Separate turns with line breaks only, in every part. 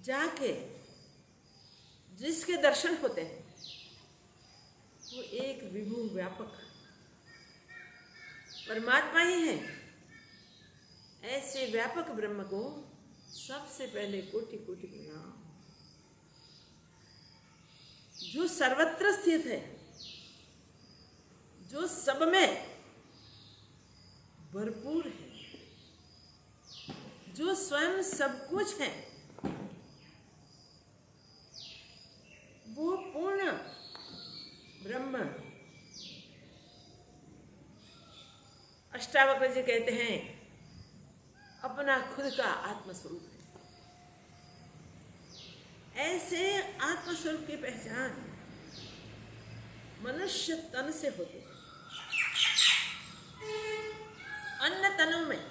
जाके जिसके दर्शन होते हैं वो एक विभु व्यापक परमात्मा ही है। ऐसे व्यापक ब्रह्म को सबसे पहले कोटि कोटि प्रणाम। जो सर्वत्र स्थित है, जो सब में भरपूर है, जो स्वयं सब कुछ है, वो पूर्ण ब्रह्म अष्टावक्र जी कहते हैं अपना खुद का आत्मस्वरूप है। ऐसे आत्मस्वरूप की पहचान मनुष्य तन से होती है। अन्य तनों में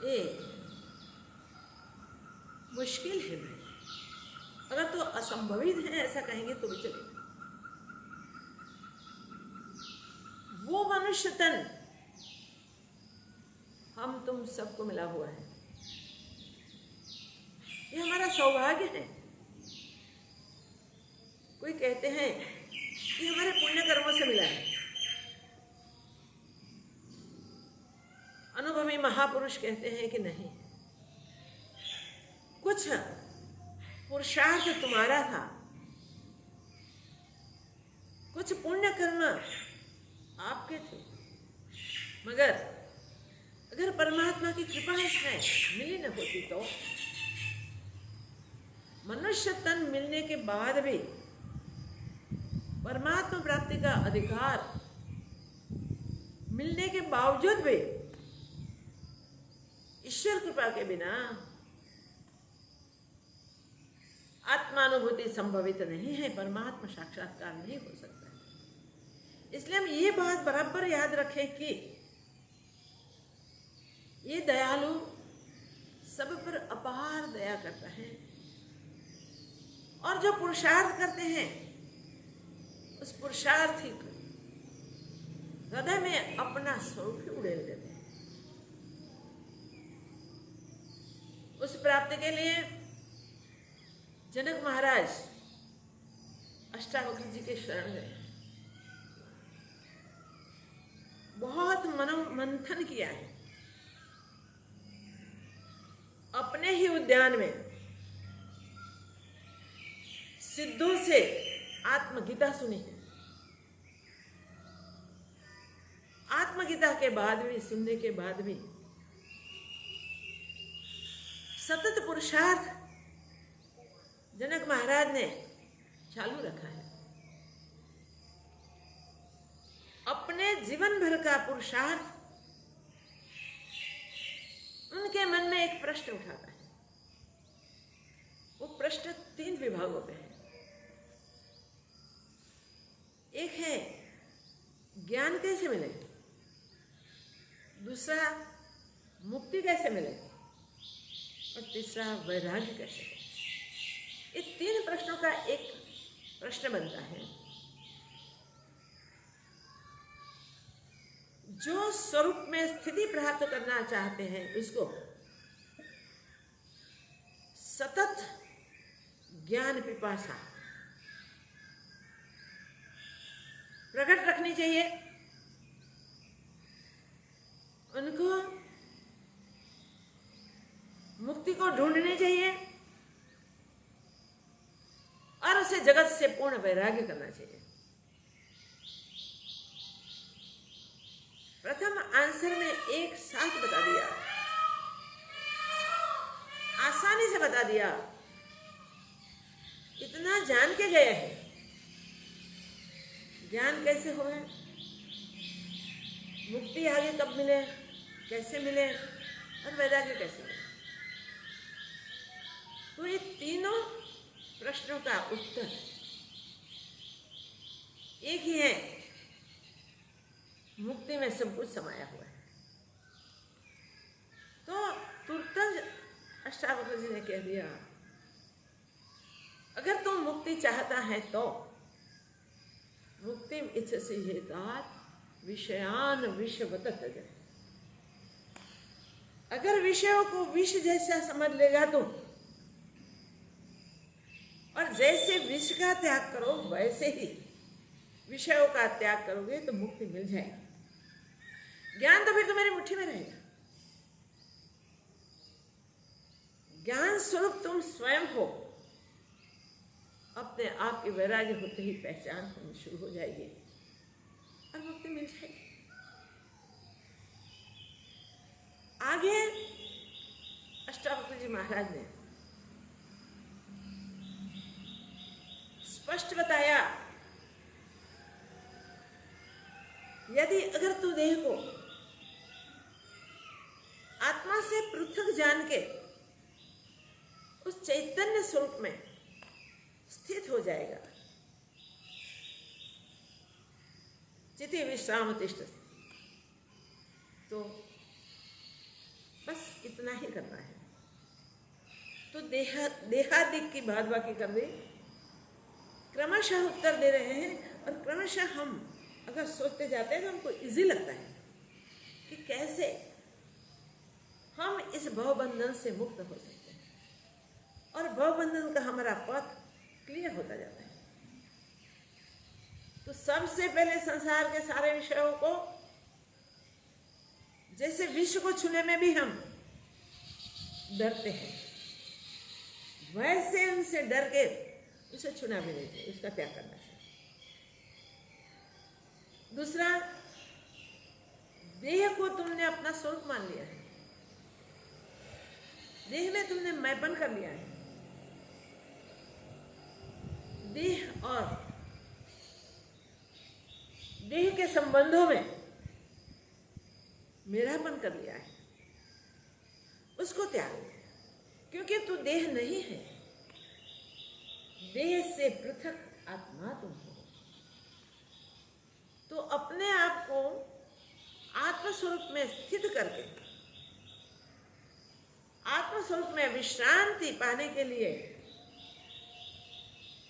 ये मुश्किल है भाई। अगर तो असंभवित है ऐसा कहेंगे तो भी चलेगा। वो मनुष्य तन हम तुम सबको मिला हुआ है। ये हमारा सौभाग्य है। कोई कहते हैं कि हमारे पुण्य कर्मों से मिला है। अनुभवी महापुरुष कहते हैं कि नहीं, कुछ पुरुषार्थ तुम्हारा था, कुछ पुण्य कर्म आपके थे, मगर अगर परमात्मा की कृपा इसमें मिली न होती तो मनुष्य तन मिलने के बाद भी परमात्मा प्राप्ति का अधिकार मिलने के बावजूद भी ईश्वर कृपा के बिना आत्मानुभूति संभवित नहीं है, परमात्मा साक्षात्कार नहीं हो सकता है। इसलिए हम ये बात बराबर याद रखें कि ये दयालु सब पर अपार दया करता है और जो पुरुषार्थ करते हैं उस पुरुषार्थी को हृदय में अपना स्वरूप ही उड़ेल देते हैं। उस प्राप्ति के लिए जनक महाराज अष्टावक्र जी के शरण गए। बहुत मनोमंथन किया है। अपने ही उद्यान में सिद्धों से आत्मगीता सुनी है। आत्मगीता के बाद भी, सुनने के बाद भी सतत पुरुषार्थ जनक महाराज ने चालू रखा है। अपने जीवन भर का पुरुषार्थ उनके मन में एक प्रश्न उठाता है। वो प्रश्न 3 विभागों पे है। एक है ज्ञान कैसे मिले, दूसरा मुक्ति कैसे मिले और तीसरा वैराग्य कैसे मिले। ये 3 प्रश्नों का एक प्रश्न बनता है। जो स्वरूप में स्थिति प्राप्त करना चाहते हैं उसको सतत ज्ञान पिपासा प्रकट रखनी चाहिए। उनको मुक्ति को ढूंढनी चाहिए और उसे जगत से पूर्ण वैराग्य करना चाहिए। प्रथम आंसर में एक साथ बता दिया, आसानी से बता दिया, इतना जान के गए हैं। ज्ञान कैसे हो, मुक्ति आगे कब मिले, कैसे मिले और वैराग्य कैसे मिले। तो ये तीनों प्रश्नों का उत्तर एक ही है। मुक्ति में सब कुछ समाया हुआ है। तो तुरंत अष्टावक्र जी ने कह दिया, अगर तुम मुक्ति चाहता है तो मुक्ति इच्छसि हेतात विषयान विषवत त्यज। अगर विषयों को विष जैसा समझ लेगा तो, और जैसे विष का त्याग करो वैसे ही विषयों का त्याग करोगे तो मुक्ति मिल जाएगी। ज्ञान तो फिर तुम्हारी मुट्ठी में रहेगा। ज्ञान स्वरूप तुम स्वयं हो। अपने आप के वैराग्य होते ही पहचान होनी शुरू हो जाएगी और मुक्ति मिल जाएगी। आगे अष्टावक्र जी महाराज ने स्पष्ट बताया, यदि अगर तू देह को आत्मा से पृथक जान के उस चैतन्य स्वरूप में स्थित हो जाएगा, चिति विश्राम तिष्ठति, तो बस इतना ही करना है। तो देहादिक की बात बाकी कर दी, क्रमशः उत्तर दे रहे हैं। और क्रमशः हम अगर सोचते जाते हैं तो हमको इजी लगता है कि कैसे हम इस भवबंधन से मुक्त हो सकते हैं और भवबंधन का हमारा पथ क्लियर होता जाता है। तो सबसे पहले संसार के सारे विषयों को, जैसे विश्व को छूने में भी हम डरते हैं, वैसे उनसे डर के उसे छूना भी नहीं चाहिए, उसका त्याग करना चाहिए। दूसरा, देह को तुमने अपना स्वरूप मान लिया है, देह में तुमने मैपन कर लिया है, देह और देह के संबंधों में मेरापन कर लिया है, उसको त्याग लिया, क्योंकि तू देह नहीं है, देह से पृथक आत्मा तुम हो। तो अपने आप को आत्मस्वरूप में स्थित करके आत्मस्वरूप में विश्रांति पाने के लिए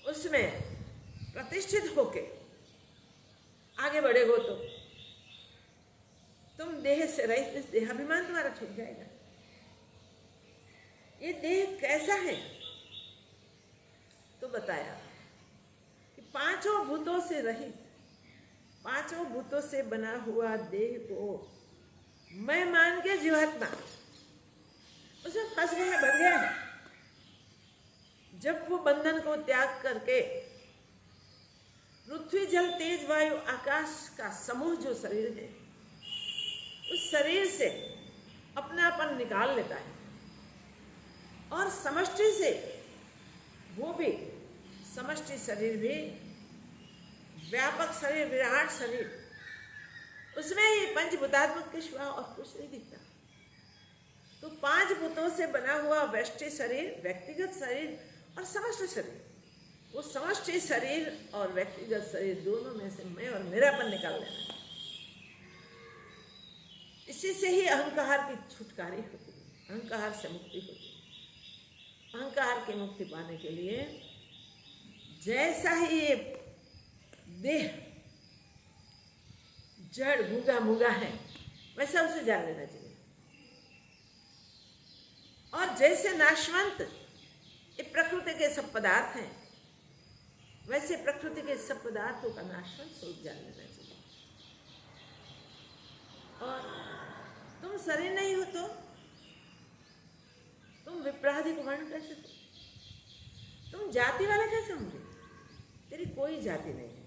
उसमें प्रतिष्ठित होके आगे बढ़ेगो तो तुम देह से रहित, देहाभिमान तुम्हारा छूट जाएगा। ये देह कैसा है तो बताया कि पांचों भूतों से रहित, पांचों भूतों से बना हुआ देह को मैं मान के जीवात्मा उसमें फंस गया है, बन गया है। जब वो बंधन को त्याग करके पृथ्वी जल तेज वायु आकाश का समूह जो शरीर है, उस शरीर से अपनापन निकाल लेता है और समष्टि से, वो भी समष्टि शरीर भी, व्यापक शरीर, विराट शरीर, उसमें ही पंचभूतात्मक के सिवा और कुछ नहीं दिखता। तो पांच भूतों से बना हुआ व्यष्टि शरीर, व्यक्तिगत शरीर और समष्टि शरीर, वो समष्टि शरीर और व्यक्तिगत शरीर दोनों में से मैं और मेरापन निकाल लेना है। इसी से ही अहंकार की छुटकारी होती है, अहंकार से मुक्ति होती है। अहंकार की मुक्ति पाने के लिए जैसा ही ये देह जड़ गूंगा मुगा है, वैसा उसे जान लेना चाहिए। और जैसे नाशवंत ये प्रकृति के सब पदार्थ हैं, वैसे प्रकृति के सब पदार्थों का नाशवंत स्वरूप जान लेना चाहिए। और तुम शरीर नहीं हो तो तुम विप्राधिक वर्ण कैसे हो? तुम जाति वाले कैसे होंगे? तेरी कोई जाति नहीं है,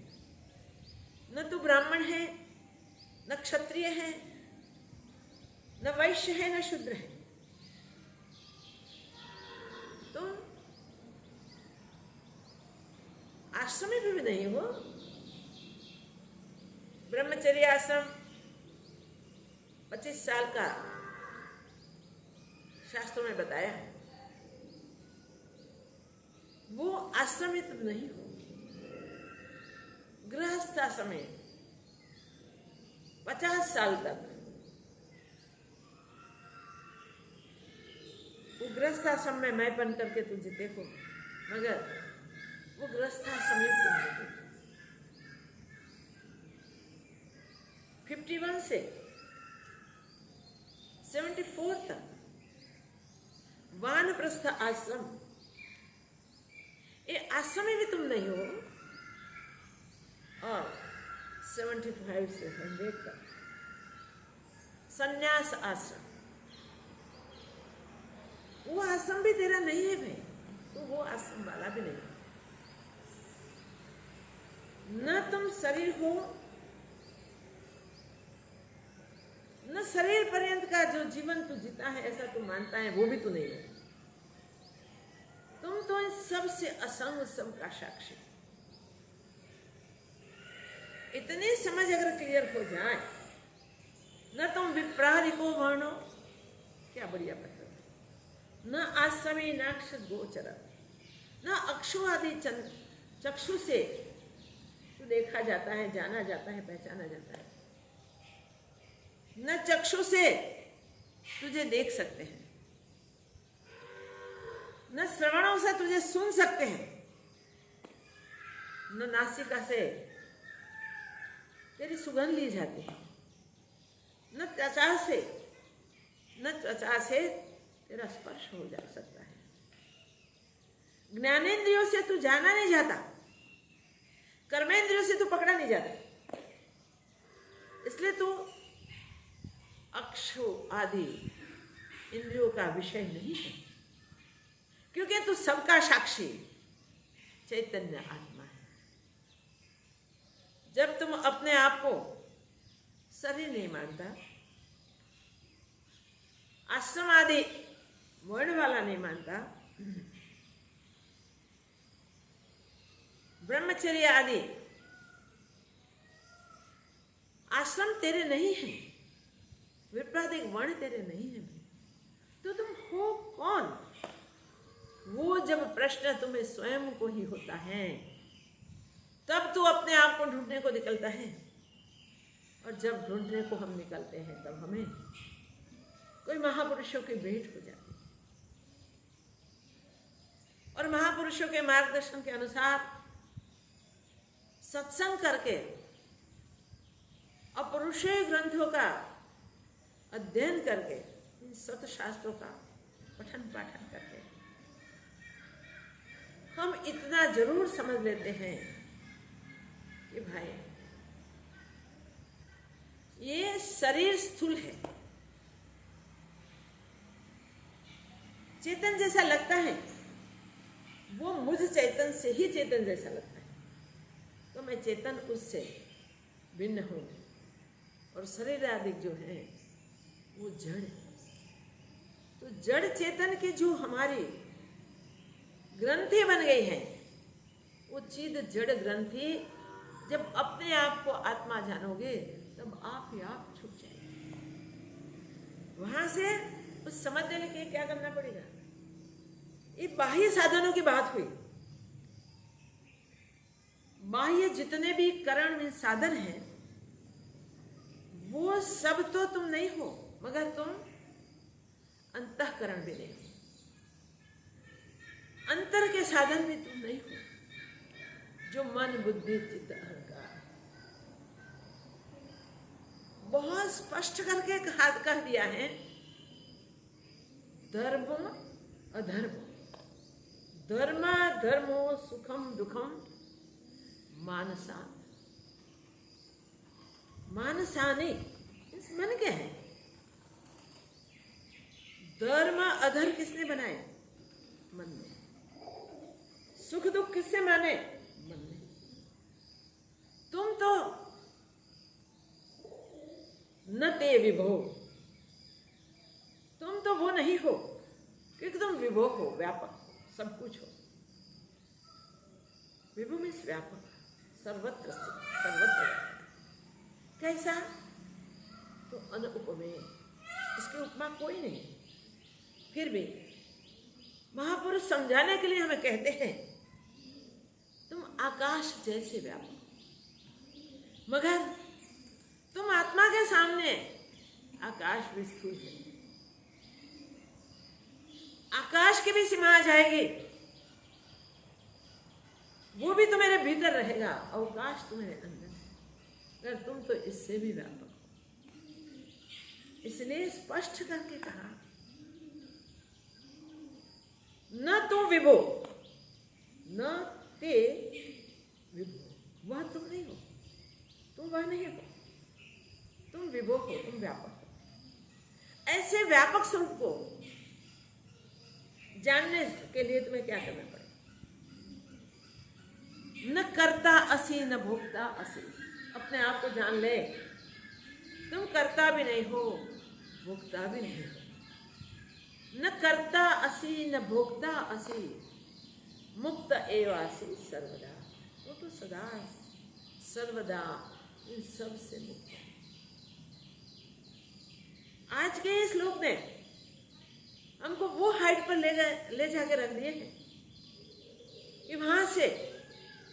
न तू ब्राह्मण है, न क्षत्रिय है, न वैश्य है, न शूद्र है। तुम आश्रमी भी नहीं हो। ब्रह्मचर्य आश्रम 25 साल का शास्त्रों में बताया है, वो आश्रमित नहीं हो। गृहस्थ में 50 साल तक वो गृहस्थाश्रम में मैपन करके तुम जीते हो, मगर वो गृहस्थाश्रम तुम 51 से 74 तक वानप्रस्थ आश्रम, ये आश्रम में भी तुम नहीं हो, और 75 से 100 तक संन्यास आश्रम, वो आश्रम भी तेरा नहीं है भाई, तो वो आश्रम वाला भी नहीं। न तुम शरीर हो, न शरीर पर्यंत का जो जीवन तू जीता है ऐसा तू मानता है, वो भी तू नहीं है। तुम तो इन सब से असंग, सबका साक्षी। इतनी समझ अगर क्लियर हो जाए, न तुम विप्रारिको वर्णो, क्या बढ़िया पत्र, न आश्रमी नाक्ष गोचर, न अक्षु आदि चक्षु से तू देखा जाता है, जाना जाता है, पहचाना जाता है। न चक्षु से तुझे देख सकते हैं, न श्रवणों से तुझे सुन सकते हैं, न नासिका से तेरी सुगंध ली जाती है, न त्वचा से तेरा स्पर्श हो जा सकता है। ज्ञानेंद्रियों से तू जाना नहीं जाता, कर्मेंद्रियों से तू पकड़ा नहीं जाता, इसलिए तू अक्षु आदि इंद्रियों का विषय नहीं है, क्योंकि तू सबका साक्षी चैतन्य आत्मा है। जब तुम अपने आप को शरीर नहीं मानता, आश्रम आदि वर्ण वाला नहीं मानता, ब्रह्मचर्य आदि आश्रम तेरे नहीं है, विप्रादिक वर्ण तेरे नहीं है, तो तुम हो कौन? वो जब प्रश्न तुम्हें स्वयं को ही होता है, तब तू अपने आप को ढूंढने को निकलता है। और जब ढूंढने को हम निकलते हैं, तब हमें कोई महापुरुषों की भेंट हो जाती है, और महापुरुषों के मार्गदर्शन के अनुसार सत्संग करके अपौरुषेय ग्रंथों का अध्ययन करके, इन सत शास्त्रों का पठन पाठन करके हम इतना जरूर समझ लेते हैं कि भाई ये शरीर स्थूल है, चेतन जैसा लगता है, वो मुझ चेतन से ही चेतन जैसा लगता है, तो मैं चेतन उससे भिन्न हूँ, और शरीर आदि जो है वो जड़ है। तो जड़ चेतन की जो हमारी ग्रंथि बन गई है, वो चीद जड़ ग्रंथि जब अपने आप को आत्मा जानोगे, तब आप ही आप छूट जाएंगे। वहां से उस समझने के लिए क्या करना पड़ेगा? ये बाह्य साधनों की बात हुई। बाह्य जितने भी करण में साधन हैं, वो सब तो तुम नहीं हो, मगर तुम अंतःकरण भी नहीं हो, अंतर के साधन भी तुम नहीं हो, जो मन बुद्धि चित्त अहंकार। बहुत स्पष्ट करके कह दिया है, धर्म अधर्म, धर्म धर्मो सुखम दुखम मानसा, मानसाने इस मन क्या है? धर्म अधर किसने बनाए? मन में। सुख दुख किससे माने? मन में। तुम तो न ते विभो, तुम तो वो नहीं हो, क्योंकि तुम विभो हो, व्यापक, सब कुछ हो। विभो में व्यापक, सर्वत्र स्थित, सर्वत्र। कैसा? तो अनुपमेय, इसकी उपमा कोई नहीं। फिर भी महापुरुष समझाने के लिए हमें कहते हैं, तुम आकाश जैसे व्यापक, मगर तुम आत्मा के सामने आकाश भी स्थूल है। आकाश की भी सीमा आ जाएगी, वो भी तुम्हारे भीतर रहेगा, अवकाश तुम्हारे अंदर है, मगर तुम तो इससे भी व्यापक हो। इसलिए स्पष्ट करके कहा, न तो विभो न ते विभो, वह तुम नहीं हो, तुम वह नहीं हो, तुम विभो हो, तुम व्यापक हो। ऐसे व्यापक स्वरूप को जानने के लिए तुम्हें क्या करना पड़ेगा? न कर्ता असि न भोक्ता असि। अपने आप को जान ले, तुम कर्ता भी नहीं हो, भोक्ता भी नहीं हो। न कर्ता असि न भोक्ता असि, मुक्त एवासि सर्वदा। वो तो सदा सर्वदा इन सब से मुक्त है। आज के इस श्लोक ने हमको वो हाइट पर ले जाके रख दिए हैं कि वहां से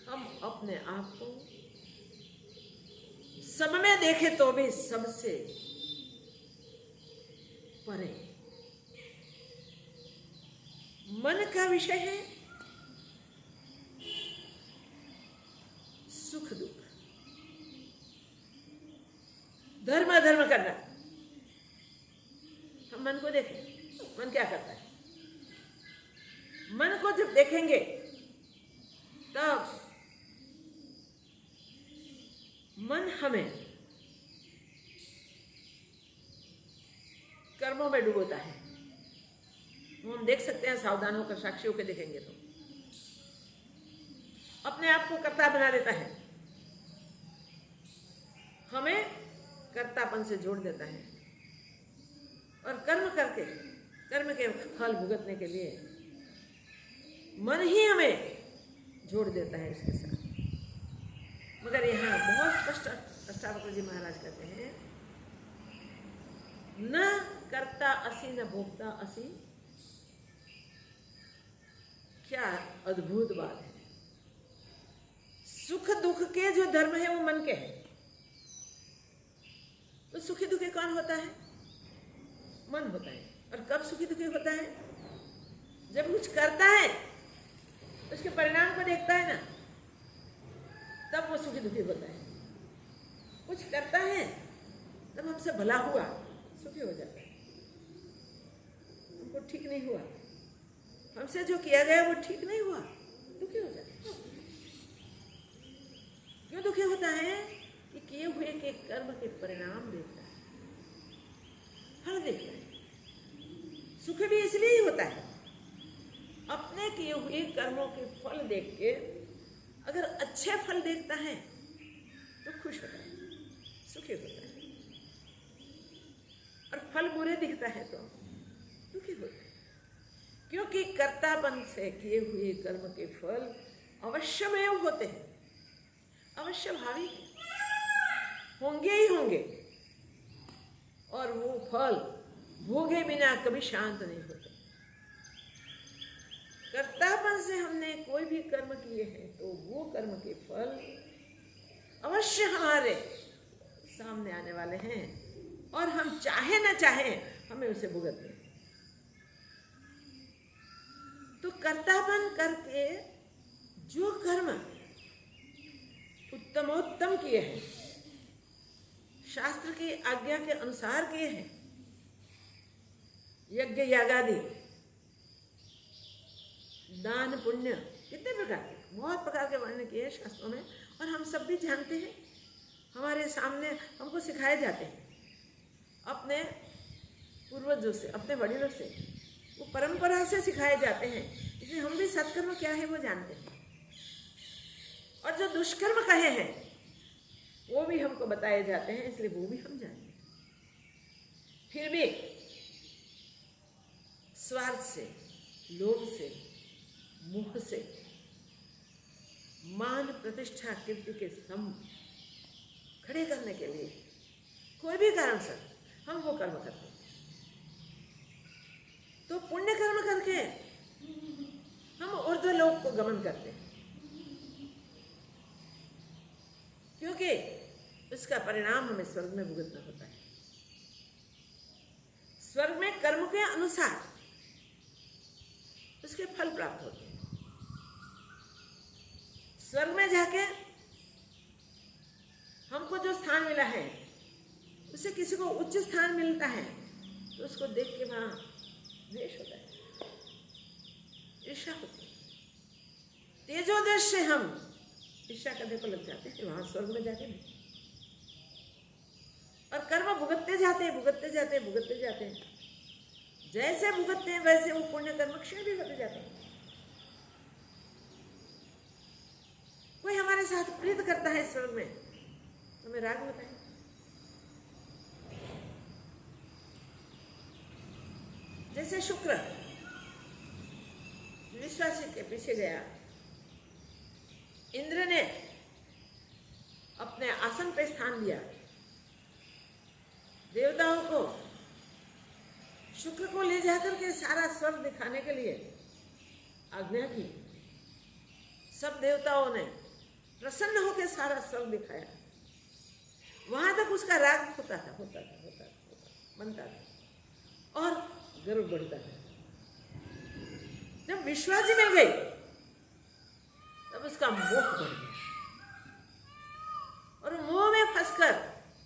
हम अपने आप को सब में देखें तो भी सबसे परे। मन का विषय है सुख दुख, धर्म अधर्म करना। हम मन को देखें, मन क्या करता है? मन को जब देखेंगे तब मन हमें कर्मों में डुबोता है। वो हम देख सकते हैं, सावधान होकर साक्षियों के देखेंगे तो अपने आप को कर्ता बना देता है, हमें कर्तापन से जोड़ देता है और कर्म करके कर्म के फल भुगतने के लिए मन ही हमें जोड़ देता है इसके साथ। मगर यहाँ बहुत स्पष्ट अष्टावक्र जी महाराज कहते हैं, न कर्ता असि न भोक्ता असि। क्या अद्भुत बात है! सुख दुख के जो धर्म है वो मन के हैं। तो सुखी दुखी कौन होता है? मन होता है। और कब सुखी दुखी होता है? जब कुछ करता है उसके परिणाम को देखता है ना, तब वो सुखी दुखी होता है। कुछ करता है तब हमसे भला हुआ, सुखी हो जाता है। हमको ठीक नहीं हुआ, हमसे जो किया गया वो ठीक नहीं हुआ, दुखी हो जाता है। क्यों दुखी होता है? कि किए हुए के कर्म के परिणाम देखता है, फल देखता है। सुख भी इसलिए ही होता है, अपने किए हुए कर्मों के फल देख के अगर अच्छे फल देखता है तो खुश होता है, सुखी होता है। और फल बुरे दिखता है तो दुखी होता है। क्योंकि कर्तापन से किए हुए कर्म के फल अवश्यमेव होते हैं, अवश्य भावी होंगे ही होंगे, और वो फल भोगे बिना कभी शांत नहीं होते। कर्तापन से हमने कोई भी कर्म किए हैं तो वो कर्म के फल अवश्य हमारे सामने आने वाले हैं, और हम चाहे न चाहे हमें उसे भुगतने। तो कर्तापन करके जो कर्म उत्तमोत्तम किए हैं, शास्त्र की आज्ञा के अनुसार किए हैं, यज्ञ यागादि, दान पुण्य, कितने प्रकार के, बहुत प्रकार के वर्णन किए हैं शास्त्रों में, और हम सब भी जानते हैं। हमारे सामने हमको सिखाए जाते हैं अपने पूर्वजों से, अपने वडिलों से, वो परंपरा से सिखाए जाते हैं। इसलिए हम भी सत्कर्म क्या है वो जानते हैं, और जो दुष्कर्म कहे हैं वो भी हमको बताए जाते हैं, इसलिए वो भी हम जानते हैं। फिर भी स्वार्थ से, लोभ से, मोह से, मान प्रतिष्ठा कीर्ति के स्तंभ खड़े करने के लिए कोई भी कारण से हम वो कर्म करते हैं। तो पुण्य कर्म करके हम ऊर्ध्वलोक को गमन करते हैं, क्योंकि उसका परिणाम हमें स्वर्ग में भुगतना होता है। स्वर्ग में कर्म के अनुसार उसके फल प्राप्त होते हैं। स्वर्ग में जाके हमको जो स्थान मिला है उससे किसी को उच्च स्थान मिलता है तो उसको देख के वहाँ द्वेष होता है, ईर्ष्या होती है। तेजोदय से हम ईर्ष्या करने को लग जाते हैं वहाँ स्वर्ग में जाके नहीं, और कर्म भुगतते जाते हैं, भुगतते जाते हैं, भुगतते जाते हैं। जैसे भुगतते हैं वैसे वो पुण्य कर्म क्षीण भी होते जाते हैं। कोई हमारे साथ प्रीत करता है स्वर्ग में तो हमें राग होता है। जैसे शुक्र विश्वासी के पीछे गया, इंद्र ने अपने आसन पे स्थान दिया, देवताओं को शुक्र को ले जाकर के सारा स्वर्ग दिखाने के लिए आज्ञा की। सब देवताओं ने प्रसन्न होकर सारा स्वर्ग दिखाया। वहां तक उसका राग होता था, बनता था और गर्व बढ़ता था। जब विश्वासी मिल गई तब उसका मोह बढ़ गया और मोह में फंसकर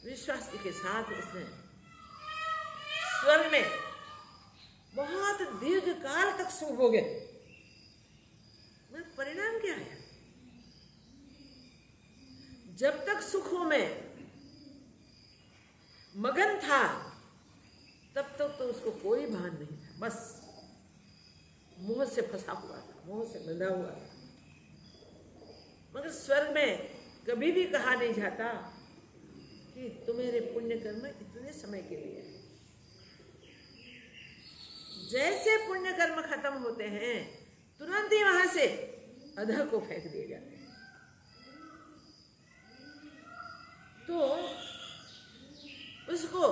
विश्वासी के साथ उसने स्वर्ग में बहुत दीर्घ काल तक सुख भोगे। परिणाम क्या है? जब तक सुखों में मगन था तब तक तो उसको कोई भान नहीं था, बस मोह से फंसा हुआ था, मोह से बंधा हुआ था। मगर स्वर्ग में कभी भी कहा नहीं जाता कि तुम्हारे पुण्य कर्म इतने समय के लिए है। जैसे पुण्य कर्म खत्म होते हैं तुरंत ही वहां से अधः को फेंक दिए जाते हैं। तो उसको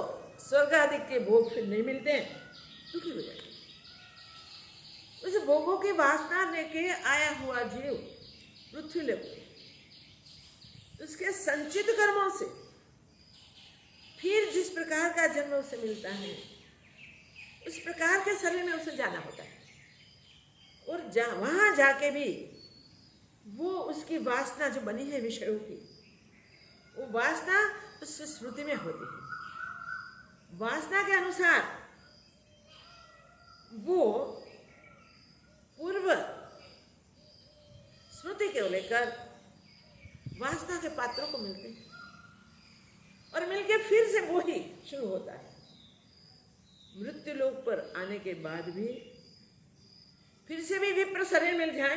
स्वर्ग आदि के भोग फिर नहीं मिलते हैं, दुखी हो जाते। उस भोगों की वासना लेके आया हुआ जीव पृथ्वी लेवल उसके संचित कर्मों से फिर जिस प्रकार का जन्म उसे मिलता है उस प्रकार के शरीर में उसे जाना होता है। और वहां जाके भी वो उसकी वासना जो बनी है विषयों की, वो वासना उस स्मृति में होती है। वासना के अनुसार वो पूर्व स्मृति को लेकर वासना के पात्रों को मिलते हैं और मिलके फिर से वो ही शुरू होता है। मृत्यु लोक पर आने के बाद भी फिर से भी विप्र शरीर मिल जाए,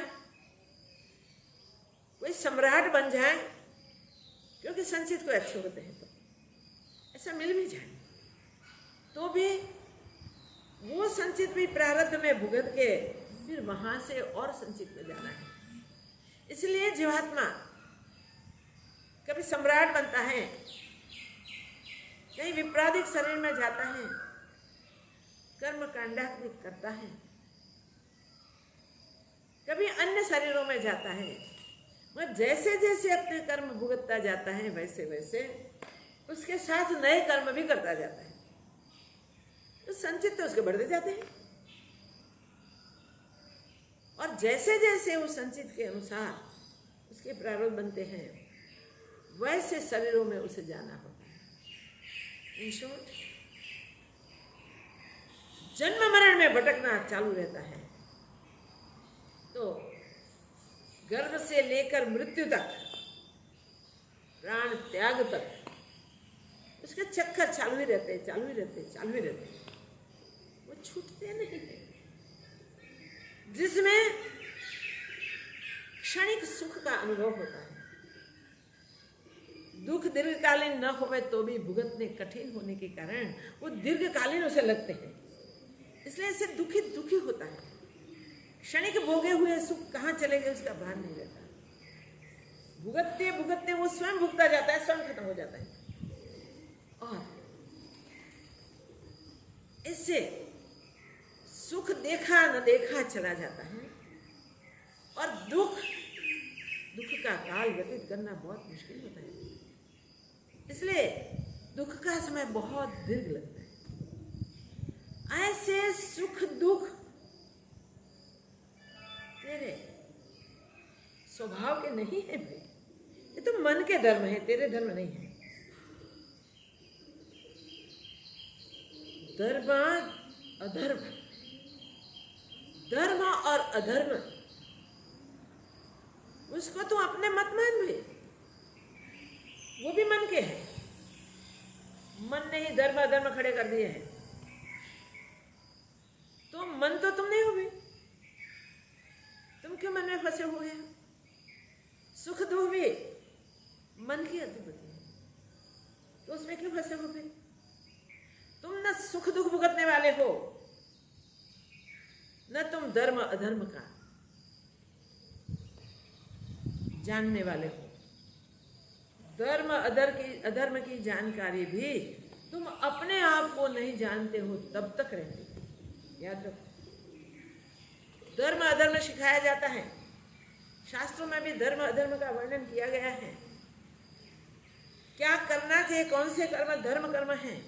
कोई सम्राट बन जाए, क्योंकि संचित को अच्छे होते हैं तो ऐसा मिल भी जाए तो भी वो संचित भी प्रारब्ध में भुगत के फिर वहां से और संचित में जाना है। इसलिए जीवात्मा कभी सम्राट बनता है, कहीं विप्रादिक शरीर में जाता है, कर्म कांडात्मक करता है, कभी अन्य शरीरों में जाता है। मगर जैसे जैसे अपने कर्म भुगतता जाता है वैसे वैसे उसके साथ नए कर्म भी करता जाता है, तो संचित तो उसके बढ़ते जाते हैं। और जैसे जैसे वो संचित के अनुसार उसके प्रारब्ध बनते हैं वैसे शरीरों में उसे जाना होता है। इन शॉर्ट जन्म मरण में भटकना चालू रहता है। तो गर्भ से लेकर मृत्यु तक, प्राण त्याग तक उसके चक्कर चालू ही रहते हैं, चालू ही रहते हैं, चालू ही रहते हैं, वो छूटते नहीं है। जिसमें क्षणिक सुख का अनुभव होता है, दुख दीर्घकालीन न होवे तो भी भुगतने कठिन होने के कारण वो दीर्घकालीन उसे लगते हैं, इसलिए इसे दुखी दुखी होता है। क्षणिक भोगे हुए सुख कहाँ चले गए उसका भान नहीं रहता। भुगतते भुगतते वो स्वयं भुगता जाता है, स्वयं खत्म हो जाता है। और इससे सुख देखा न देखा चला जाता है और दुख का काल व्यतीत करना बहुत मुश्किल होता है। इसलिए दुख का समय बहुत दीर्घ लगता है। ऐसे सुख दुख तेरे स्वभाव के नहीं है भाई, ये तो मन के धर्म है, तेरे धर्म नहीं है। धर्म अधर्म, धर्म और अधर्म, उसको तू अपने मत मान भाई, वो भी मन के हैं। मन ने ही धर्म अधर्म खड़े कर दिए हैं। तो मन तो तुम नहीं हो भी, तुम क्यों मन में फंसे हुए हो? सुख दुख भी मन की अधिपति है, तो उसमें क्यों फंसे हो फिर? तुम न सुख दुख भुगतने वाले हो, न तुम धर्म अधर्म का जानने वाले हो। धर्म अधर्म की जानकारी भी तुम अपने आप को नहीं जानते हो तब तक रहती है। याद रखो, धर्म अधर्म सिखाया जाता है। शास्त्रों में भी धर्म अधर्म का वर्णन किया गया है। क्या करना चाहिए, कौन से कर्म धर्म कर्म हैं,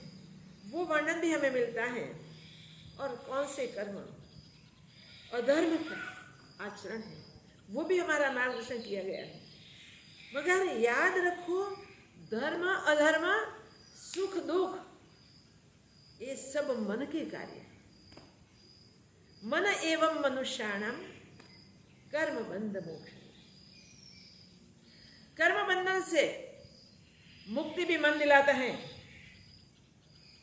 वो वर्णन भी हमें मिलता है। और कौन से कर्म अधर्म का आचरण है, वो भी हमारा मार्गदर्शन किया गया है। मगर याद रखो, धर्म अधर्म सुख दुख ये सब मन के कार्य है। मन एवं मनुष्याणाम कर्म बंध मोक्ष। कर्म बंधन से मुक्ति भी मन दिलाता है,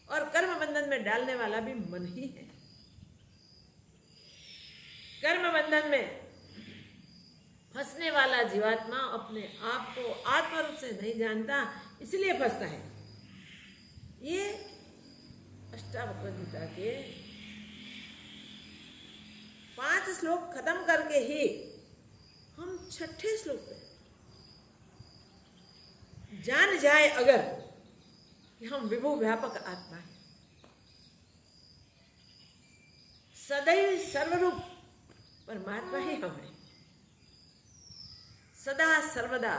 और कर्म बंधन में डालने वाला भी मन ही है। कर्म बंधन में फंसने वाला जीवात्मा अपने आप को आत्म रूप से नहीं जानता, इसलिए फंसता है। ये अष्टावक्र गीता के 5 श्लोक खत्म करके ही हम 6ठे श्लोक पे जान जाए अगर कि हम विभु व्यापक आत्मा है, सदैव सर्वरूप परमात्मा ही हम है, सदा सर्वदा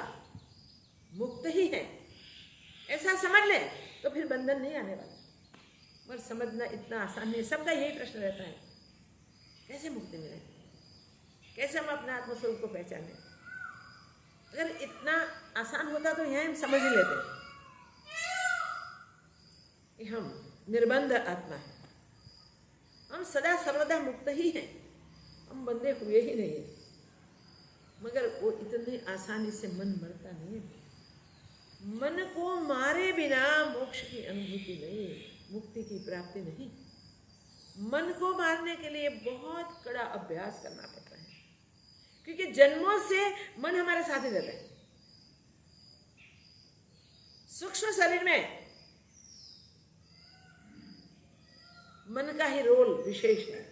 मुक्त ही है, ऐसा समझ ले तो फिर बंधन नहीं आने वाला। पर समझना इतना आसान नहीं। सबका यही प्रश्न रहता है, कैसे मुक्ति मिले, कैसे हम अपने आत्मस्वरूप को पहचाने। अगर इतना आसान होता तो यह हम समझ ही लेते कि हम निर्बंध आत्मा है, हम सदा सर्वदा मुक्त ही हैं, हम बंधे हुए ही नहीं हैं। मगर वो इतनी आसानी से मन मरता नहीं है। मन को मारे बिना मोक्ष की अनुभूति नहीं, मुक्ति की प्राप्ति नहीं। मन को मारने के लिए बहुत कड़ा अभ्यास करना पड़ता है, क्योंकि जन्मों से मन हमारे साथ ही रहता है। सूक्ष्म शरीर में मन का ही रोल विशेष है।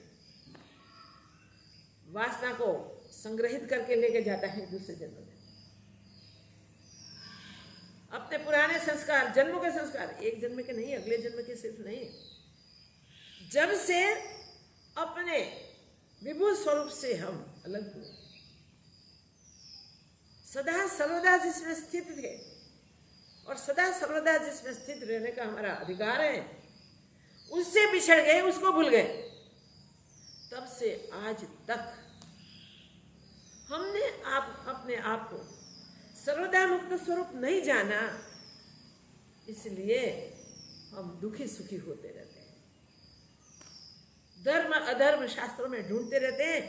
वासना को संग्रहित करके लेके जाता है दूसरे जन्म में। अपने पुराने संस्कार, जन्मों के संस्कार, एक जन्म के नहीं, अगले जन्म के सिर्फ नहीं, जब से अपने विभु स्वरूप से हम अलग हुए, सदा सर्वदा जिसमें स्थित थे और सदा सर्वदा जिसमें स्थित रहने का हमारा अधिकार है, उससे बिछड़ गए, उसको भूल गए। तब से आज तक हमने अपने आप को सर्वदा मुक्त स्वरूप नहीं जाना, इसलिए हम दुखी सुखी होते रहते हैं। धर्म अधर्म शास्त्रों में ढूंढते रहते हैं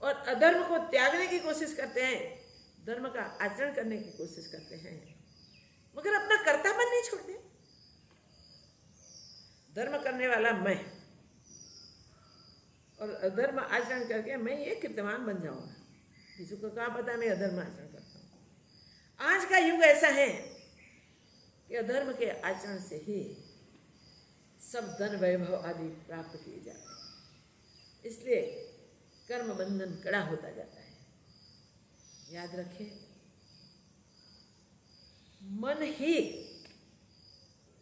और अधर्म को त्यागने की कोशिश करते हैं, धर्म का आचरण करने की कोशिश करते हैं, मगर अपना कर्तापन नहीं छोड़ते। धर्म करने वाला मैं, और अधर्म आचरण करके मैं ये कीर्तमान बन जाऊंगा। किसी को क्या पता मैं अधर्म आचरण करता हूँ। आज का युग ऐसा है कि अधर्म के आचरण से ही सब धन वैभव आदि प्राप्त किए जाते हैं, इसलिए कर्म बंधन कड़ा होता जाता है। याद रखें, मन ही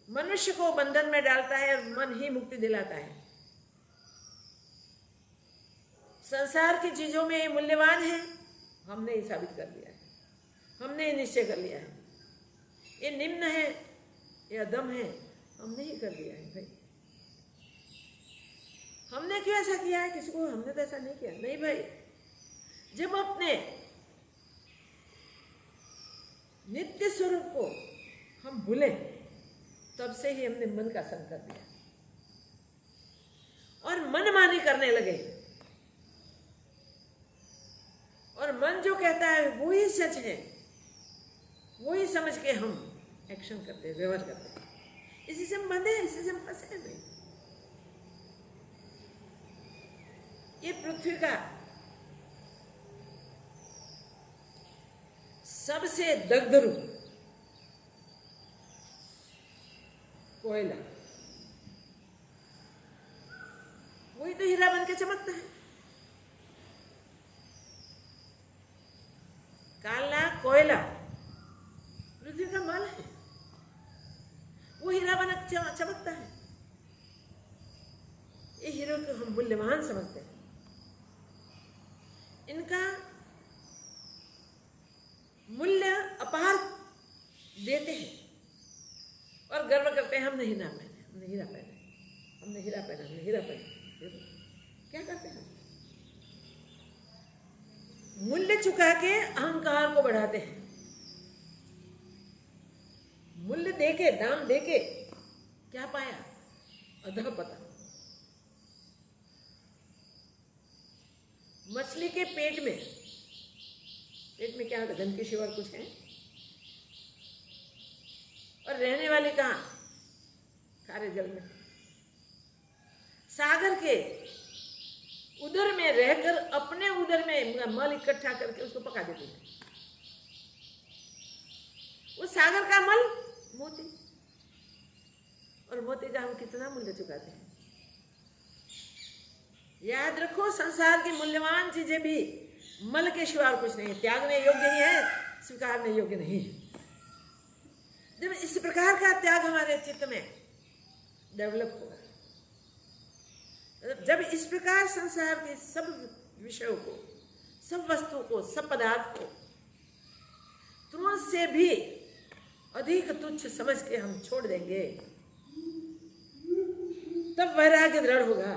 मनुष्य को बंधन में डालता है, मन ही मुक्ति दिलाता है। संसार की चीजों में ये मूल्यवान है, हमने ये साबित कर दिया है, हमने ये निश्चय कर लिया है। ये निम्न है, ये अधम है, हमने ही कर दिया है भाई। हमने क्यों ऐसा किया है? किसी को हमने तो ऐसा नहीं किया। नहीं भाई, जब अपने नित्य स्वरूप को हम भूले, तब से ही हमने मन का संग कर दिया। मनमानी करने लगे, और मन जो कहता है वही सच है, वही समझ के हम एक्शन करते हैं, व्यवहार करते हैं। इसी से हम बंधे हैं, इसी से हम फंसे हैं। ये पृथ्वी का सबसे दग्ध रूप कोयला, वही तो हीरा बन के चमकता है। काला कोयला पृथ्वी का मल है, वो हीरा बन के चमकता है। ये हीरो को हम मूल्यवान समझते हैं, इनका मूल्य अपार देते हैं और गर्व करते हैं, हमने हीरा पहने, हमने हीरा पहने, हमने हीरा पहना, हमने हीरा पहना। क्या करते हैं? मूल्य चुका के अहंकार को बढ़ाते हैं। मूल्य देके, दाम देके क्या पाया? अधःपतन। मछली के पेट में क्या होता है? धन के सिवा कुछ है? और रहने वाली कहाँ? खारे जल में। सागर के उदर में रहकर अपने उदर में मल इकट्ठा करके उसको पका देते हैं। उस सागर का मल मोती, और मोती का हम कितना मूल्य चुकाते हैं। याद रखो, संसार की मूल्यवान चीजें भी मल के सिवा कुछ नहीं है, त्यागने योग्य ही है, स्वीकारने योग्य नहीं है। जब इस प्रकार का त्याग हमारे चित्त में डेवलप होगा, जब इस प्रकार संसार के सब विषयों को, सब वस्तुओं को, सब पदार्थ को तुरंत से भी अधिक तुच्छ समझ के हम छोड़ देंगे, तब वैराग्य दृढ़ होगा।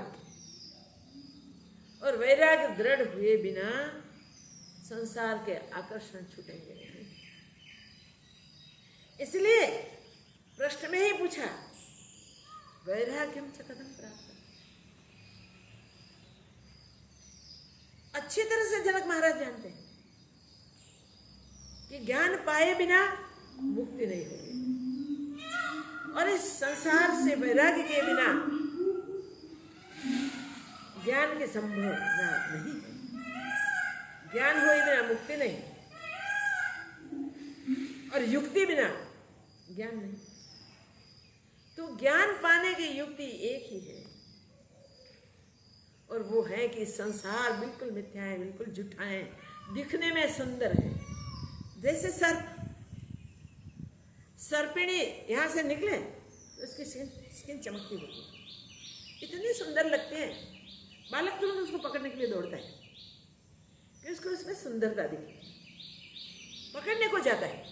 और वैराग्य दृढ़ हुए बिना संसार के आकर्षण छूटेंगे नहीं। इसलिए प्रश्न में ही पूछा, वैराग्यम च कथम प्राप्त। अच्छी तरह से जनक महाराज जानते हैं कि ज्ञान पाए बिना मुक्ति नहीं होगी, और इस संसार से वैराग्य के बिना ज्ञान की संभावना नहीं है। ज्ञान हुए बिना मुक्ति नहीं, और युक्ति बिना ज्ञान नहीं। तो ज्ञान पाने की युक्ति एक ही है, और वो है कि संसार बिल्कुल मिथ्या है, बिल्कुल झूठा है, दिखने में सुंदर है। जैसे सर्पिणी यहाँ से निकले तो उसकी स्किन चमकती होती है, इतनी सुंदर लगती है, बालक तुरंत उसको पकड़ने के लिए दौड़ता है कि उसको उसमें सुंदरता दिखे, पकड़ने को जाता है।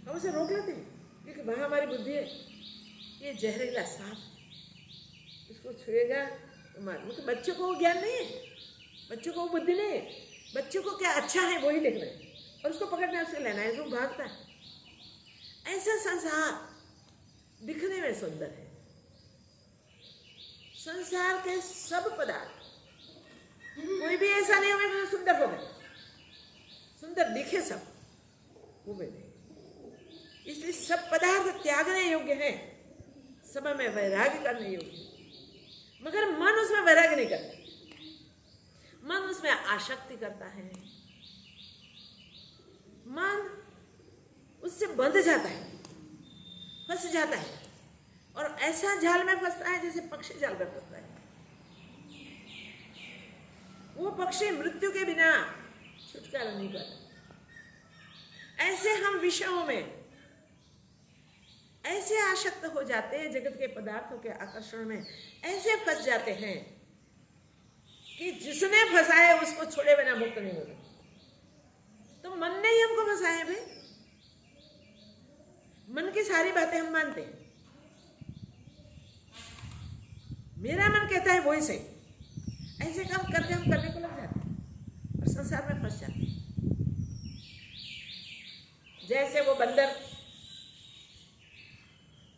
हम उसे रोक लेते हैं क्योंकि वहाँ हमारी बुद्धि है, ये जहरीला सांप, इसको छुएगा तो मार। तो बच्चों को वो ज्ञान नहीं है, बच्चों को वो बुद्धि नहीं है, बच्चों को क्या अच्छा है वही लिखना है, और उसको पकड़ना है, उससे लेना है, वो भागता है। ऐसा संसार दिखने में सुंदर है। संसार के सब पदार्थ, कोई भी ऐसा नहीं होगा जो सुंदर हो गए, सुंदर दिखे सब, वो भी नहीं। इसलिए सब पदार्थ त्यागने योग्य है, सब में वैराग्य करने योग्य है, मगर मन उसमें वैराग्य नहीं करता, मन उसमें आसक्ति करता है, मन उससे बंध जाता है, फंस जाता है, और ऐसा जाल में फंसता है जैसे पक्षी जाल में फंसता है। वो पक्षी मृत्यु के बिना छुटकारा नहीं पाता। ऐसे हम विषयों में ऐसे आसक्त हो जाते हैं, जगत के पदार्थों के आकर्षण में ऐसे फंस जाते हैं कि जिसने फंसाए उसको छोड़े बिना मुक्त नहीं होता। तो मन ने ही हमको फंसाए भाई, मन की सारी बातें हम मानते हैं, मेरा मन कहता है वही सही, ऐसे काम करके हम करने को लग जाते हैं और संसार में फंस जाते हैं। जैसे वो बंदर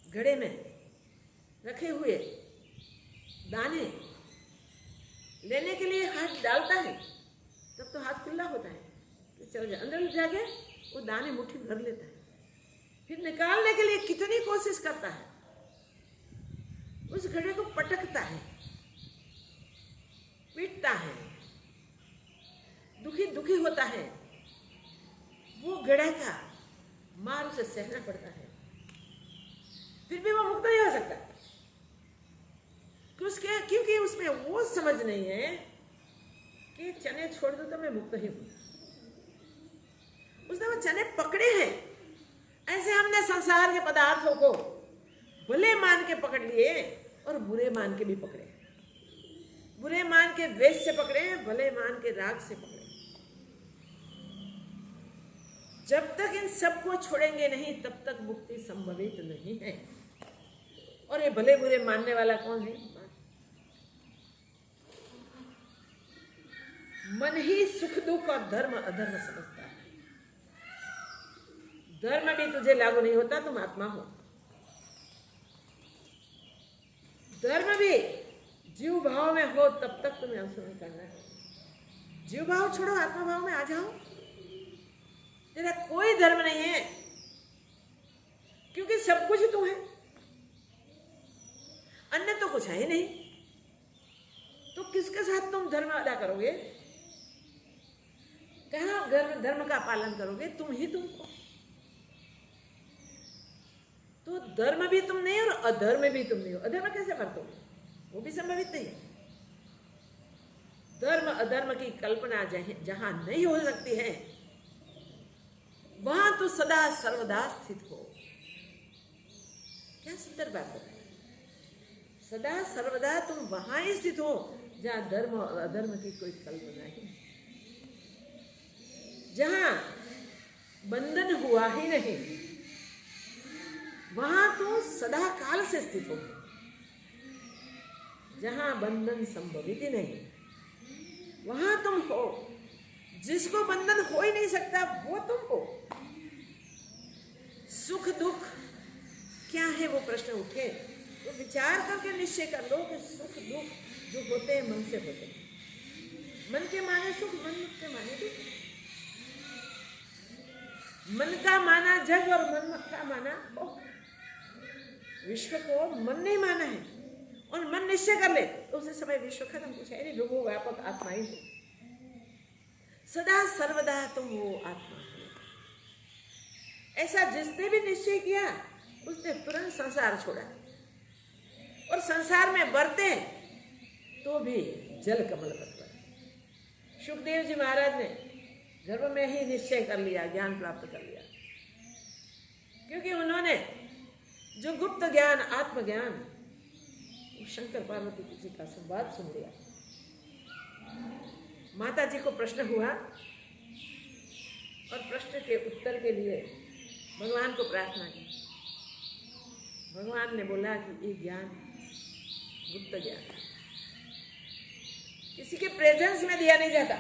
घड़े में रखे हुए दाने लेने के लिए हाथ डालता है तब तो हाथ खुला होता है कि चल जा, अंदर जाके वो दाने मुट्ठी भर लेता है, फिर निकालने के लिए कितनी कोशिश करता है, उस घड़े को पटकता है, पीटता है, दुखी दुखी होता है, वो घड़े का मार उसे सहना पड़ता है, फिर भी वो मुक्त नहीं हो सकता। क्योंकि उसमें वो समझ नहीं है कि चने छोड़ दो तो मैं मुक्त ही हूं। उसने वो चने पकड़े हैं। ऐसे हमने संसार के पदार्थों को भले मान के पकड़ लिए और बुरे मान के भी पकड़े, बुरे मान के द्वेष से पकड़े, भले मान के राग से पकड़े। जब तक इन सबको छोड़ेंगे नहीं तब तक मुक्ति संभवित नहीं है। और ये भले बुरे मानने वाला कौन है? मन ही सुख दुख और धर्म अधर्म समझता है। धर्म भी तुझे लागू नहीं होता, तुम आत्मा हो। धर्म भी जीव भाव में हो तब तक तुम्हें अनुसरण करना है। जीव भाव छोड़ो, आत्मा भाव में आ जाओ। तेरा कोई धर्म नहीं है, क्योंकि सब कुछ तू है, अन्य तो कुछ है ही नहीं। तो किसके साथ तुम धर्म अदा करोगे? कहाँ धर्म का पालन करोगे? तुम ही तुम हो। तो धर्म भी तुम नहीं और अधर्म भी तुम नहीं हो। अधर्म कैसे बरतोगे? वो भी संभवित नहीं है। धर्म अधर्म की कल्पना जहां नहीं हो सकती है, वहां तो सदा सर्वदा स्थित हो। क्या सुंदर बात है। सदा सर्वदा तुम वहां ही स्थित हो जहां धर्म और अधर्म की कोई कल्पना ही नहीं, जहां बंधन हुआ ही नहीं, वहां तो सदा काल से स्थित हो। जहां बंधन संभवित ही नहीं, वहां तुम हो। जिसको बंधन हो ही नहीं सकता वो तुम हो। सुख दुख क्या है वो प्रश्न उठे तो विचार करके निश्चय कर लो कि सुख दुख जो होते हैं मन से होते हैं। मन के माने सुख, मन के माने दुख। मन का माना जग और मन का माना विश्व को मन नहीं माना है, और मन निश्चय कर ले तो उसे समय विश्व खत्म, कुछ है नहीं, लोगों व्यापक आत्मा ही है। सदा सर्वदा तुम वो आत्मा हो। ऐसा जिसने भी निश्चय किया उसने तुरंत संसार छोड़ा, और संसार में बरते तो भी जल कमल पर बरते। सुखदेव जी महाराज ने गर्भ में ही निश्चय कर लिया, ज्ञान प्राप्त कर लिया, क्योंकि उन्होंने जो गुप्त ज्ञान आत्मज्ञान शंकर पार्वती जी का संवाद सुन लिया। माता जी को प्रश्न हुआ और प्रश्न के उत्तर के लिए भगवान को प्रार्थना की। भगवान ने बोला कि ये ज्ञान गुप्त ज्ञान है, किसी के प्रेजेंस में दिया नहीं जाता।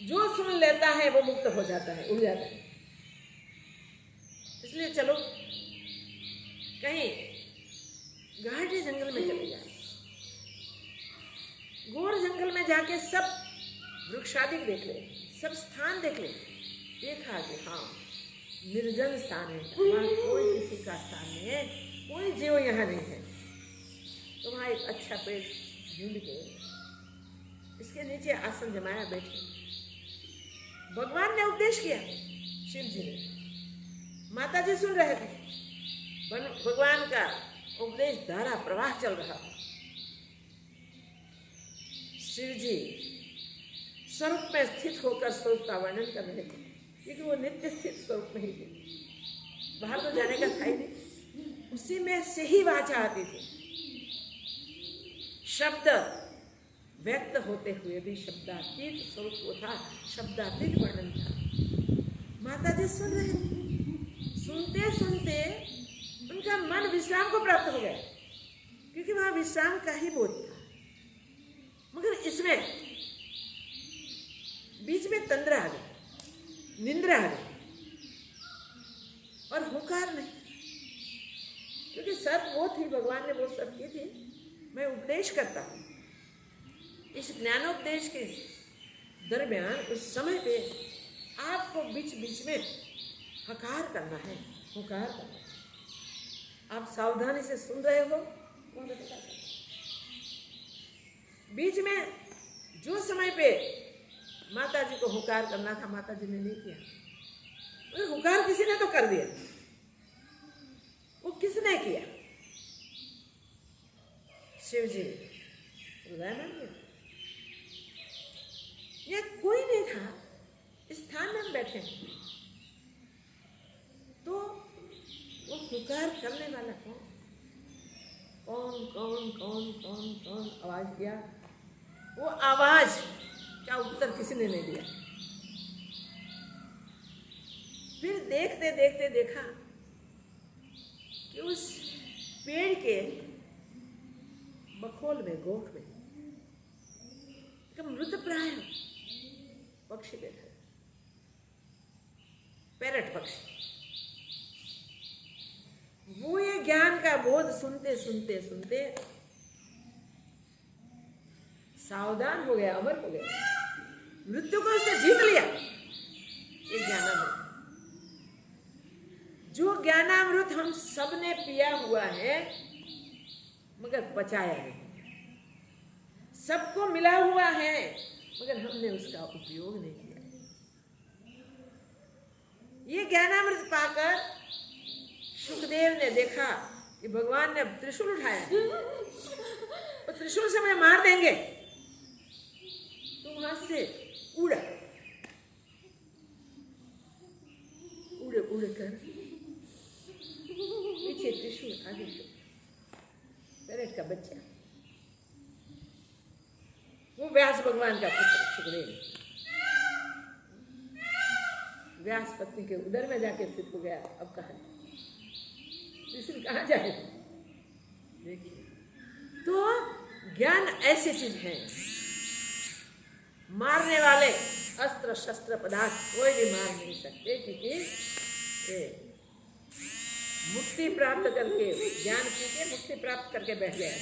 जो सुन लेता है वो मुक्त हो जाता है, उड़ जाता है। इसलिए चलो कहीं घाटी जंगल में चले जाए, घोर जंगल में जाके सब वृक्षादि देख ले, सब स्थान देख ले। देखा कि हाँ निर्जन स्थान है, वहाँ कोई किसी का स्थान नहीं है, कोई जीव यहाँ नहीं है। तो वहाँ एक अच्छा पेड़ ढूंढ के इसके नीचे आसन जमाया, बैठे। भगवान ने उपदेश किया, शिव जी ने। माता जी सुन रहे थे, भगवान का उपदेश धारा प्रवाह चल रहा। शिव जी स्वरूप में स्थित होकर स्वरूप का वर्णन कर रहे थे, क्योंकि वो नित्य स्थित स्वरूप में ही थे, बाहर तो जाने का था ही नहीं। उसी में से ही वाचा आती थी। शब्द व्यक्त होते हुए भी शब्दातीत स्वरूप वो था, शब्दातीत वर्णन था। माता जी सुन रहे थे, सुनते सुनते उनका मन विश्राम को प्राप्त हो गया, क्योंकि वहां विश्राम का ही बोध था। मगर इसमें बीच में तंद्रा आ गई, निंद्रा आ गई, और हुंकार नहीं, क्योंकि सब वो थी, भगवान ने वो सब की थी। मैं उपदेश करता हूं, इस ज्ञानोपदेश के दरमियान उस समय पे आपको बीच बीच में हकार करना है, हुकार करना है। आप सावधानी से सुन रहे हो, बीच में जो समय पे माता जी को हुकार करना था, माता जी ने नहीं किया। हुकार किसी ने तो कर दिया, वो किसने किया? शिव जी हृदयानंद, या कोई नहीं था। स्थान में हम बैठे हैं तो वो हुकार करने वाला कौन कौन कौन कौन कौन कौन आवाज दिया? वो आवाज का उत्तर किसी ने नहीं दिया। फिर देखते देखते देखा कि उस पेड़ के बखोल में, गोख में मृतप्राय पक्षी बैठा, पैरट पक्षी। वो ये ज्ञान का बोध सुनते सुनते सुनते सावधान हो गया, अमर हो गया, मृत्यु को उसने जीत लिया। ये ज्ञानामृत, जो ज्ञानामृत हम सब ने पिया हुआ है मगर पचाया नहीं, सबको मिला हुआ है मगर हमने उसका उपयोग नहीं किया। ये ज्ञानामृत पाकर सुखदेव ने देखा कि भगवान ने त्रिशूल उठाया, तो त्रिशूल से मुझे मार देंगे। तुम हाथ से उड़ा, उड़े उड़े कर पीछे त्रिशूल, आगे पैरेट का बच्चा, वो व्यास भगवान का पुत्र सुखदेव, व्यास पत्नी के उदर में जाके स्थित हो गया। अब कहा त्रिशूल कहाँ जाए? देखिए, तो ज्ञान ऐसी चीज है, मारने वाले अस्त्र शस्त्र पदार्थ कोई भी मार नहीं सकते, क्योंकि मुक्ति प्राप्त करके, ज्ञान पी के मुक्ति प्राप्त करके बैठ गया।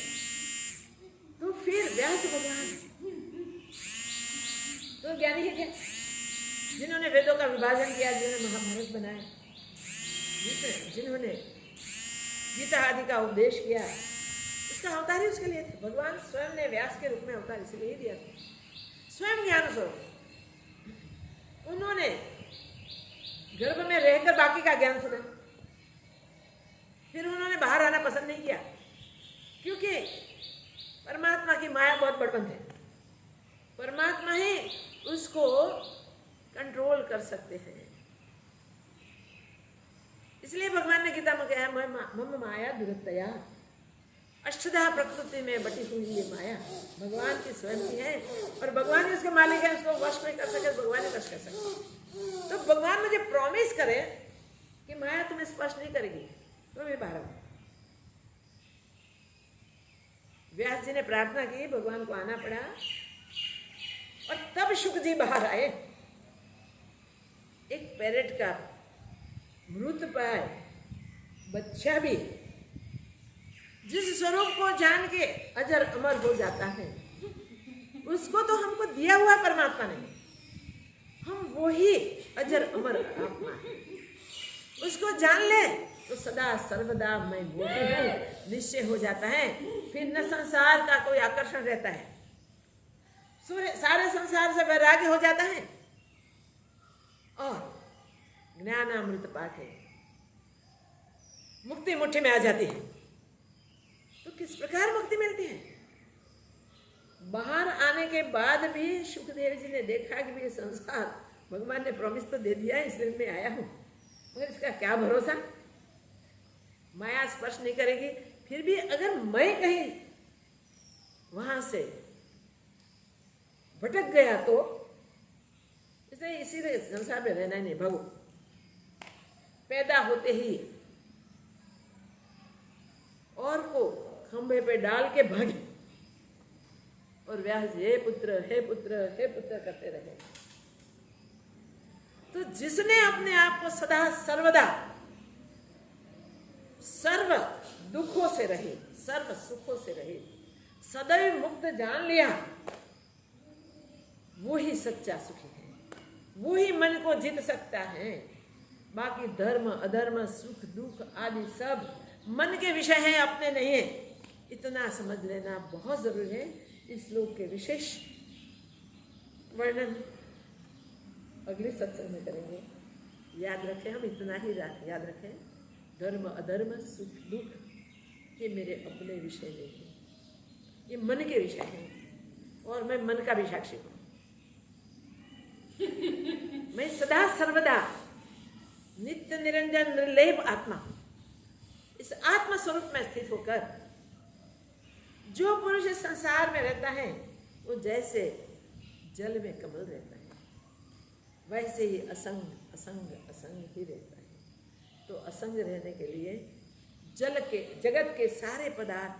तो फिर व्यास भगवान तो ज्ञानी है, जिन्होंने वेदों का विभाजन किया, जिन्होंने महाभारत बनाया, जिन्होंने गीता आदि का उपदेश किया, उसका अवतार ही उसके लिए थे। भगवान स्वयं ने व्यास के रूप में अवतार इसलिए ही दिया था, स्वयं ज्ञान स्वरूप। उन्होंने गर्भ में रहकर बाकी का ज्ञान सुना, फिर उन्होंने बाहर आना पसंद नहीं किया, क्योंकि परमात्मा की माया बहुत बड़पन है, परमात्मा ही उसको कंट्रोल कर सकते हैं। इसलिए भगवान ने गीता में कहा, मम माया दुरतया, अष्टधा प्रकृति में बटी हुई ये माया भगवान की स्वयं की है, और भगवान ही उसके मालिक है, उसको वश में कर सके, भगवान ही वश कर सके। तो भगवान मुझे प्रॉमिस करे कि माया तुम्हें स्पर्श नहीं करेगी, तो मैं बाहर आऊं। व्यास जी ने प्रार्थना की, भगवान को आना पड़ा, और तब शुक जी बाहर आए। एक पैरेट का मृत पाय बच्चा भी जिस स्वरूप को जान के अजर अमर हो जाता है, उसको तो हमको दिया हुआ परमात्मा ने, हम वही अजर अमर आत्मा है। उसको जान ले तो सदा सर्वदा मैं वो हूँ निश्चय हो जाता है। फिर न संसार का कोई आकर्षण रहता है, सारे संसार से वैराग्य हो जाता है, और ज्ञानामृत पाके मुक्ति मुट्ठी में आ जाती है। तो किस प्रकार मुक्ति मिलती है? बाहर आने के बाद भी सुखदेव जी ने देखा कि ये संसार भगवान ने प्रॉमिस तो दे दिया है, इसलिए मैं आया हूं, मगर इसका क्या भरोसा, माया स्पर्श नहीं करेगी। फिर भी अगर मैं कहीं वहां से भटक गया तो इसलिए इसी संसार में रहना ही नहीं। भगो पैदा होते ही और को खंभे पे डाल के भागे, और व्यास जी हे पुत्र हे पुत्र हे पुत्र करते रहे। तो जिसने अपने आप को सदा सर्वदा सर्व दुखों से रहे, सर्व सुखों से रहे, सदैव मुक्त जान लिया, वो ही सच्चा सुखी है, वो ही मन को जीत सकता है। बाकी धर्म अधर्म सुख दुख आदि सब मन के विषय हैं, अपने नहीं है। इतना समझ लेना बहुत जरूरी है। इस श्लोक के विशेष वर्णन अगले सत्संग में करेंगे। याद रखें, हम इतना ही याद रखें, धर्म अधर्म सुख दुख ये मेरे अपने विषय नहीं है, ये मन के विषय हैं और मैं मन का भी साक्षी हूँ। मैं सदा सर्वदा नित्य निरंजन निर्लेप आत्मा, इस आत्म स्वरूप में स्थित होकर जो पुरुष इस संसार में रहता है वो जैसे जल में कमल रहता है, वैसे ही असंग असंग असंग ही रहता है। तो असंग रहने के लिए जल के जगत के सारे पदार्थ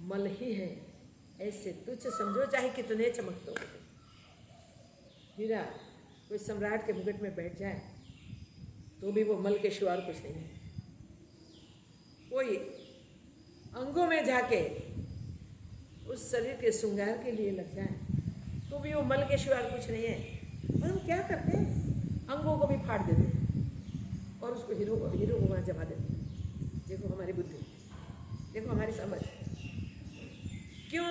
मल ही हैं, ऐसे तुच्छ समझो, चाहे कितने चमकते हो। हीरा कोई सम्राट के मुकुट में बैठ जाए तो भी वो मल के सिवा कुछ नहीं है। कोई अंगों में जाके उस शरीर के श्रृंगार के लिए लग जाए तो भी वो मल के सिवा कुछ नहीं है। और हम क्या करते हैं, अंगों को भी फाड़ देते हैं और उसको हीरो को वहाँ जमा देते हैं। देखो हमारी बुद्धि, देखो हमारी समझ। क्यों?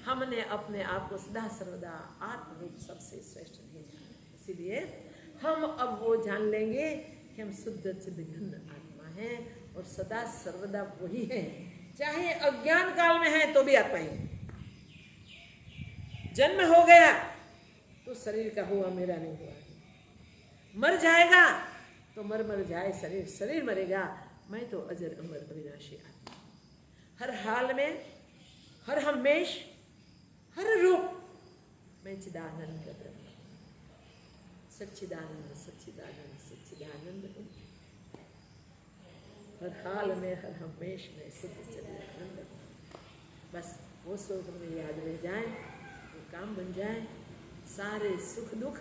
हमने अपने आप को सदा सर्वदा आत्मरूप सबसे श्रेष्ठ नहीं जाना। इसीलिए हम अब वो जान लेंगे कि हम शुद्ध चिद्घन आत्मा हैं और सदा सर्वदा वही हैं, चाहे अज्ञान काल में है तो भी आत्मा ही है। जन्म हो गया तो शरीर का हुआ, मेरा नहीं हुआ। मर जाएगा तो मर जाए शरीर, शरीर मरेगा, मैं तो अजर अमर अविनाशी आत्मा। हर हाल में, हर हमेश, हर रूप मैं चिदानंद ब्रह्म, सच्चिदानंद सच्चिदानंद सच्चिदानंद हूँ। हर हाल में, हर हमेश में शुद्ध चिदानंद हूँ। बस वो स्वरूप में याद रह जाए, वो काम बन जाए, सारे सुख दुख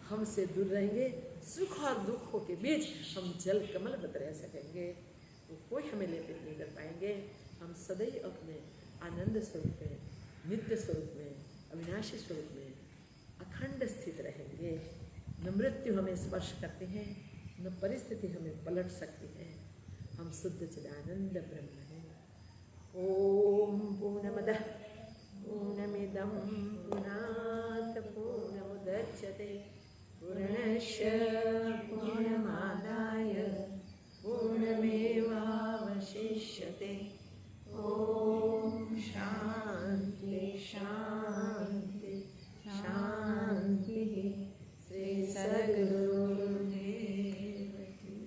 हमसे दूर रहेंगे। सुख और दुखों के बीच हम जल कमल बत रह सकेंगे, वो कोई हमें लेपित नहीं कर पाएंगे। हम सदैव अपने आनंद स्वरूप में, नित्य स्वरूप में, अविनाशी स्वरूप में अखंड स्थित रहेंगे। न मृत्यु हमें स्पर्श करते हैं, न परिस्थिति हमें पलट सकती है। हम शुद्ध चिदानंद ब्रह्म हैं। ओम पूर्णमदः पूर्णमिदं पूर्णात् पूर्णमुदच्यते पूर्णस्य पूर्णमादाय पूर्णमेवावशिष्यते। ओम शांति शांति शांति। श्री सद्गुरुदेव की।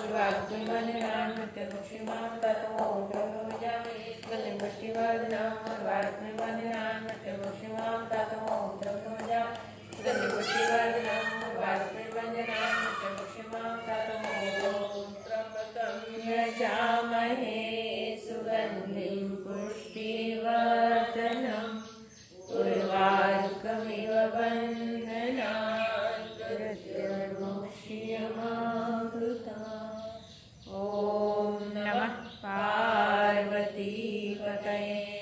उर्वारुकमिवन्दनान् मृत्युमुक्षिमां ततो द्रव्यमजामि गन्धिपुष्टिवर्धनं उर्वारुकमिवन्दनान् मृत्युमुक्षिमां ततो द्रव्यमजामि गन्धिपुष्टिवर्धनं उर्वारुकमिवन्दनान् मृत्युमुक्षिमां ततो त्र्यम्बकं यजामहे सुगन्धिं पुष्टिवर्धनम् उर्वारुकमिव बन्धनान् मृत्युर्मुक्ष्यमामृता। ॐ नमः पार्वतीपतये।